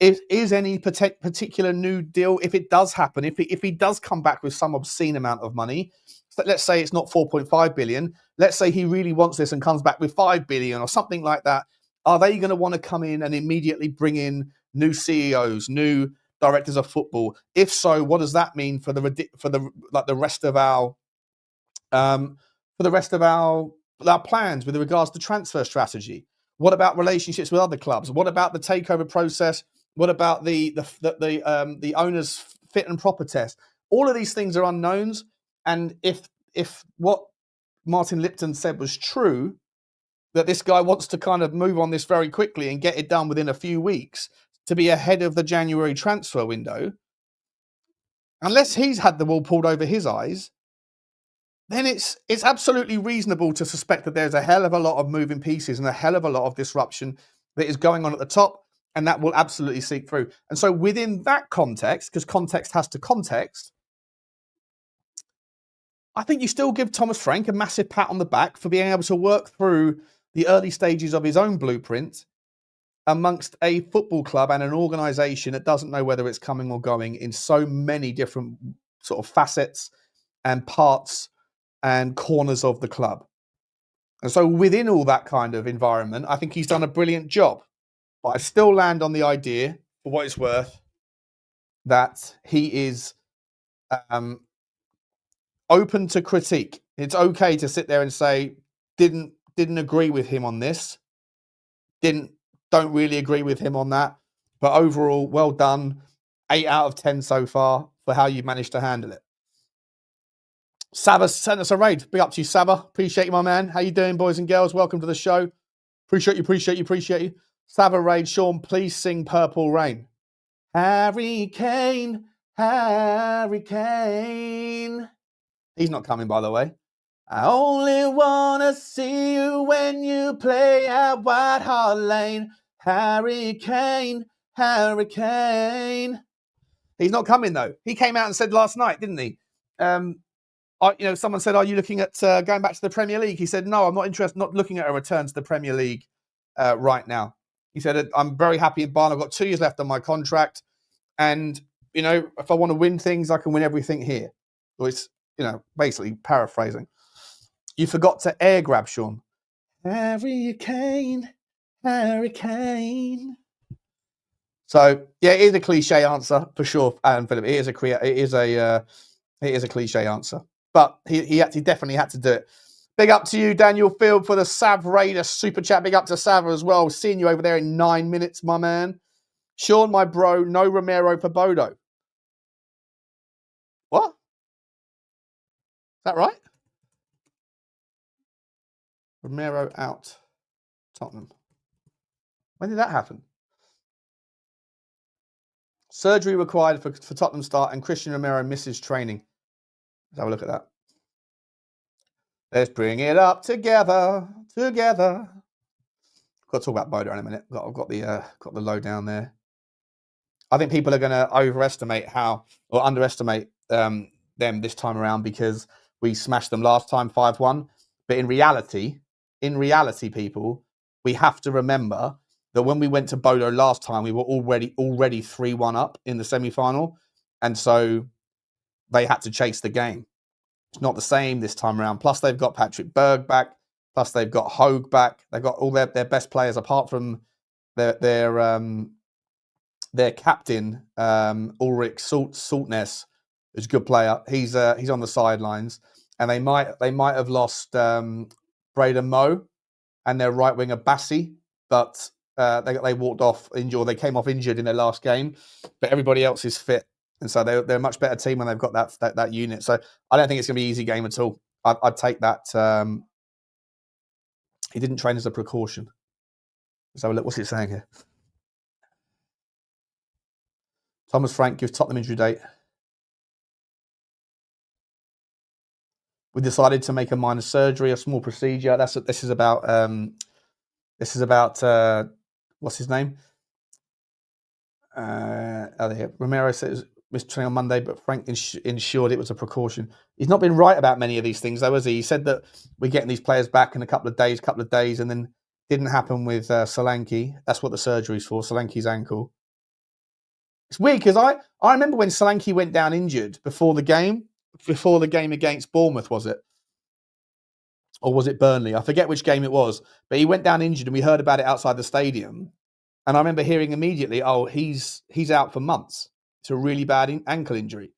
S1: Is any particular new deal, if it does happen, if he does come back with some obscene amount of money, so let's say it's not 4.5 billion, let's say he really wants this and comes back with 5 billion or something like that, are they going to want to come in and immediately bring in new CEOs, new directors of football? If so, what does that mean for the rest of our plans with regards to transfer strategy? What about relationships with other clubs? What about the takeover process? What about the owner's fit and proper test? All of these things are unknowns. And if what Martin Lipton said was true, that this guy wants to kind of move on this very quickly and get it done within a few weeks to be ahead of the January transfer window, unless he's had the wool pulled over his eyes, then it's absolutely reasonable to suspect that there's a hell of a lot of moving pieces and a hell of a lot of disruption that is going on at the top, and that will absolutely seep through. And so within that context, because context has to context, I think you still give Thomas Frank a massive pat on the back for being able to work through the early stages of his own blueprint amongst a football club and an organisation that doesn't know whether it's coming or going in so many different sort of facets and parts and corners of the club. And so within all that kind of environment, I think he's done a brilliant job. But I still land on the idea, for what it's worth, that he is open to critique. It's okay to sit there and say, didn't agree with him on this. Don't really agree with him on that. But overall, well done. 8 out of 10 so far for how you've managed to handle it. Saba sent us a raid. Big up to you, Saba. Appreciate you, my man. How you doing, boys and girls? Welcome to the show. Appreciate you. Saba raid. Sean, please sing Purple Rain. Harry Kane. He's not coming, by the way. I only want to see you when you play at White Hart Lane. Harry Kane. He's not coming, though. He came out and said last night, didn't he? Someone said, are you looking at going back to the Premier League? He said, no, I'm not interested, not looking at a return to the Premier League right now. He said, I'm very happy in Barn. I've got 2 years left on my contract. And, if I want to win things, I can win everything here. Well, it's, basically paraphrasing. You forgot to air grab, Sean. Harry Kane. So, yeah, it is a cliche answer for sure, Alan Phillip. It is a cliche answer. But he definitely had to do it. Big up to you, Daniel Field, for the Sav Raider super chat. Big up to Sav as well. Seeing you over there in 9 minutes, my man. Sean, my bro, no Romero for Bodo. What? Is that right? Romero out. Tottenham. When did that happen? Surgery required for Tottenham start, and Christian Romero misses training. Let's have a look at that. Let's bring it up together. Got to talk about Bodo in a minute. I've got the lowdown there. I think people are going to underestimate them this time around because we smashed them last time 5-1. But in reality, people, we have to remember that when we went to Bodo last time, we were already 3-1 up in the semi-final. And so they had to chase the game. It's not the same this time around. Plus, they've got Patrick Berg back. Plus, they've got Hogue back. They've got all their best players, apart from their captain, Ulrich Saltness, who's a good player. He's on the sidelines. And they might have lost Braden Moe and their right winger Bassi, but they walked off injured. They came off injured in their last game, but everybody else is fit, and so they're a much better team when they've got that unit. So I don't think it's going to be an easy game at all. I'd take that. He didn't train as a precaution. So look, what's it saying here? Thomas Frank gives Tottenham injury date. We decided to make a minor surgery, a small procedure. This is about what's his name? Romero says missed training on Monday, but Frank ensured it was a precaution. He's not been right about many of these things, though, has he? He said that we're getting these players back in a couple of days, and then didn't happen with Solanke. That's what the surgery's for, Solanke's ankle. It's weird because I remember when Solanke went down injured before the game against Bournemouth, was it? Or was it Burnley? I forget which game it was, but he went down injured and we heard about it outside the stadium. And I remember hearing immediately, oh, he's out for months. It's a really bad ankle injury.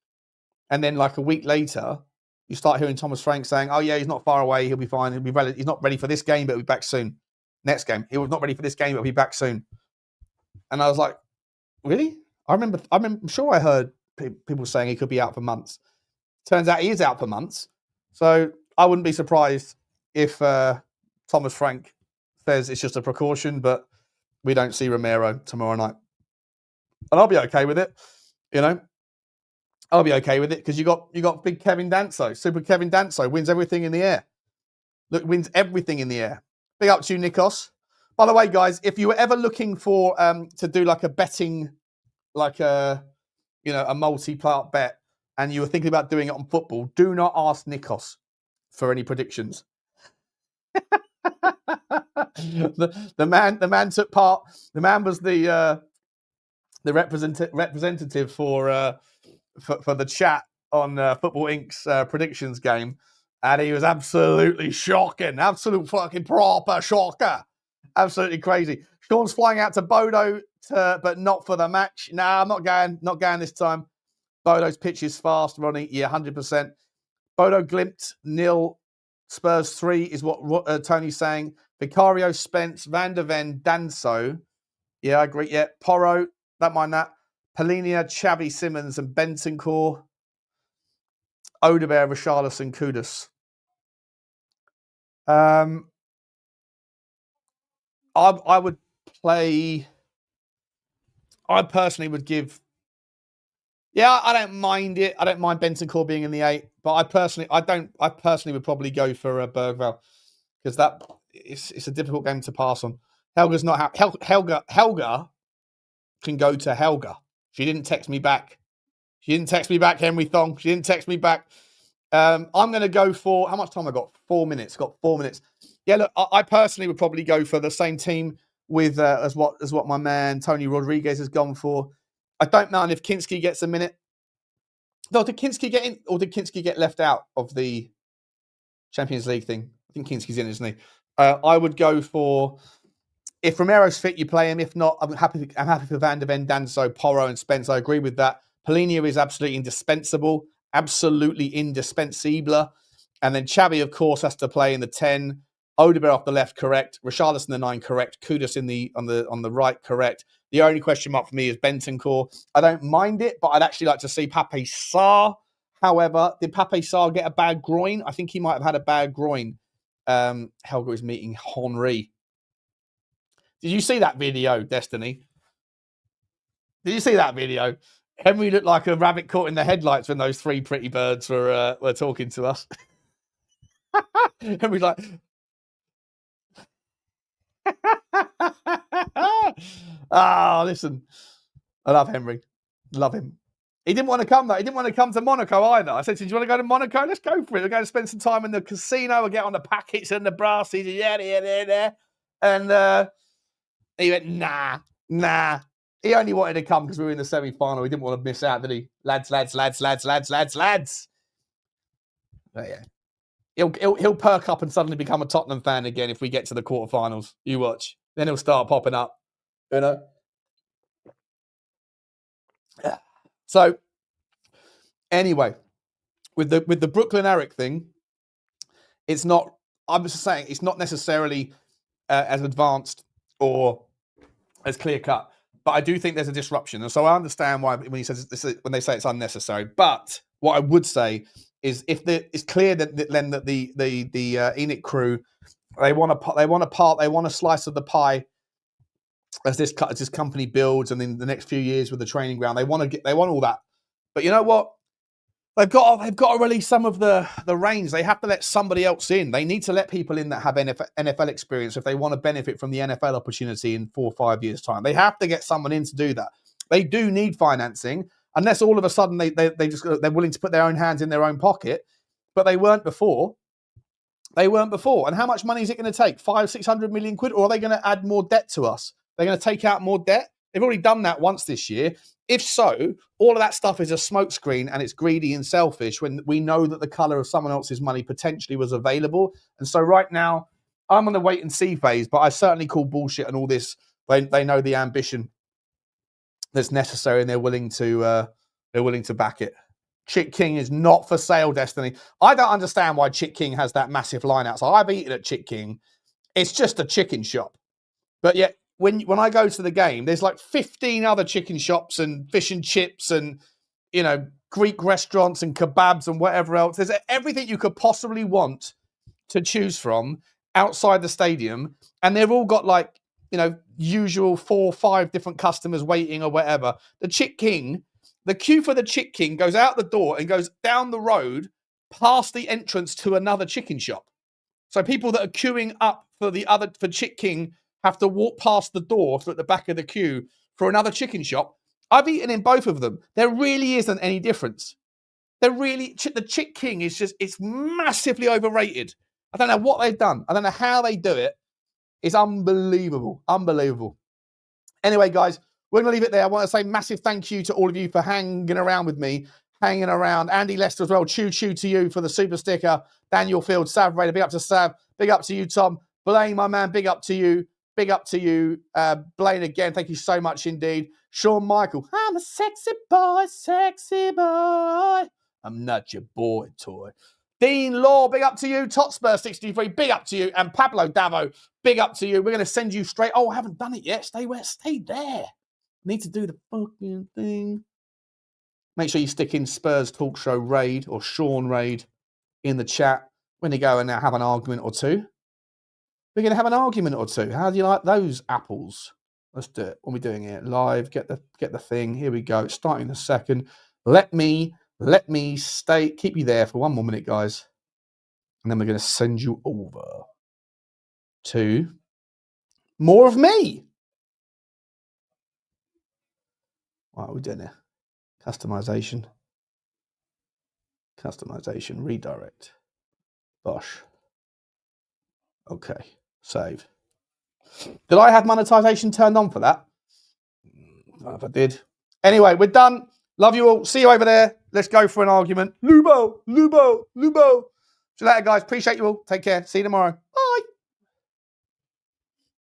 S1: And then like a week later, you start hearing Thomas Frank saying, oh yeah, he's not far away. He'll be fine. He's not ready for this game, but he'll be back soon. Next game. He was not ready for this game, but he'll be back soon. And I was like, really? I'm sure I heard people saying he could be out for months. Turns out he is out for months. So I wouldn't be surprised if Thomas Frank says it's just a precaution, but we don't see Romero tomorrow night. And I'll be okay with it, you know. I'll be okay with it because you got big Kevin Danso. Super Kevin Danso wins everything in the air. Look, wins everything in the air. Big up to you, Nikos. By the way, guys, if you were ever looking for to do like a betting, like a multi-part bet, and you were thinking about doing it on football, do not ask Nikos for any predictions. the man took part. The man was the representative for the chat on Football Inc.'s predictions game, and he was absolutely shocking, absolute fucking proper shocker, absolutely crazy. Sean's flying out to Bodo, but not for the match. Nah, I'm not going this time. Bodo's pitch is fast, Ronnie. Yeah, 100%. Bodo Glimt 0, Spurs 3 is what Tony's saying. Vicario, Spence, Van der Ven, Danso. Yeah, I agree. Yeah, Porro, don't mind that. Polinia, Xavi Simmons, and Bentancur. Odegaard, Richalison, Kudus. I would play. I personally would give. Yeah, I don't mind it. I don't mind Bentancur being in the 8, but I personally would probably go for Berghvall because it's a difficult game to pass on. Helga's not Helga can go to Helga. She didn't text me back. Henry Thong. She didn't text me back. I'm going to go for how much time I got? 4 minutes. Got 4 minutes. Yeah, look, I personally would probably go for the same team with as what my man Tony Rodriguez has gone for. I don't mind if Kinsky gets a minute. No, did Kinsky get in or did Kinsky get left out of the Champions League thing? I think Kinsky's in, isn't he? I would go for if Romero's fit, you play him. If not, I'm happy for Van der Ven, Danso, Porro, and Spence. I agree with that. Polinia is absolutely indispensable, absolutely indispensable. And then Xavi, of course, has to play in the 10. Odegaard off the left, correct. Richarlison the 9, correct. Kudus on the right, correct. The only question mark for me is Bentancur. I don't mind it, but I'd actually like to see Pape Sarr. However, did Pape Sarr get a bad groin? I think he might have had a bad groin. Helga is meeting Henry. Did you see that video, Destiny? Did you see that video? Henry looked like a rabbit caught in the headlights when those 3 pretty birds were talking to us. Henry's like... listen. I love Henry. Love him. He didn't want to come, though. He didn't want to come to Monaco either. I said, do you want to go to Monaco? Let's go for it. We're going to spend some time in the casino. We'll get on the packets and the brassies. Yeah. And he went, nah. He only wanted to come because we were in the semi-final. He didn't want to miss out, did he? Lads. But yeah. He'll perk up and suddenly become a Tottenham fan again if we get to the quarterfinals. You watch. Then he'll start popping up. You know? So, anyway, with the Brooklyn Eric thing, it's not, I'm just saying, it's not necessarily as advanced or as clear-cut. But I do think there's a disruption. And so I understand why when he says this, when they say it's unnecessary. But what I would say is it's clear that the Enix crew, they want a slice of the pie as this company builds, and in the next few years with the training ground, they want all that. But you know what? They've got to release some of the reins. They have to let somebody else in. They need to let people in that have NFL experience if they want to benefit from the NFL opportunity in 4 or 5 years' time. They have to get someone in to do that. They do need financing, unless all of a sudden they're willing to put their own hands in their own pocket. But they weren't before. And how much money is it going to take? 500-600 million quid? Or are they going to add more debt to us? They're going to take out more debt? They've already done that once this year. If so, all of that stuff is a smokescreen and it's greedy and selfish when we know that the colour of someone else's money potentially was available. And so right now, I'm on the wait and see phase, but I certainly call bullshit and all this. They know the ambition that's necessary and they're willing to back it. Chick King is not for sale, Destiny. I don't understand why Chick King has that massive line outside. I've eaten at Chick King. It's just a chicken shop. But yet, when I go to the game, there's like 15 other chicken shops and fish and chips and, you know, Greek restaurants and kebabs and whatever else. There's everything you could possibly want to choose from outside the stadium. And they've all got like, you know, usual 4 or 5 different customers waiting or whatever. The Chick King, the queue for the Chick King goes out the door and goes down the road past the entrance to another chicken shop. So people that are queuing up for Chick King have to walk past the door at the back of the queue for another chicken shop. I've eaten in both of them. There really isn't any difference. The Chick King it's massively overrated. I don't know what they've done. I don't know how they do it. It's unbelievable. Unbelievable. Anyway, guys, we're going to leave it there. I want to say massive thank you to all of you for hanging around with me, hanging around. Andy Lester as well. Choo to you for the super sticker. Daniel Field, Sav Raider, big up to Sav. Big up to you, Tom. Blaine, my man, big up to you. Big up to you, Blaine, again. Thank you so much indeed. Sean Michael, I'm a sexy boy. I'm not your boy toy. Dean Law, big up to you. Totspur63, big up to you. And Pablo Davo, big up to you. We're going to send you straight. Oh, I haven't done it yet. Stay there. Need to do the fucking thing. Make sure you stick in Spurs Talk Show Raid or Sean Raid in the chat when you go and have an argument or two. We're going to have an argument or two. How do you like those apples? Let's do it. What are we doing here? Live. Get the thing. Here we go. Starting in a second. Let me keep you there for 1 more minute, guys. And then we're going to send you over to more of me. What are we doing here? Customization, redirect. Bosh. Okay. Save. Did I have monetization turned on for that? I don't know if I did. Anyway, we're done. Love you all. See you over there. Let's go for an argument. Lubo. See you later, guys. Appreciate you all. Take care. See you tomorrow.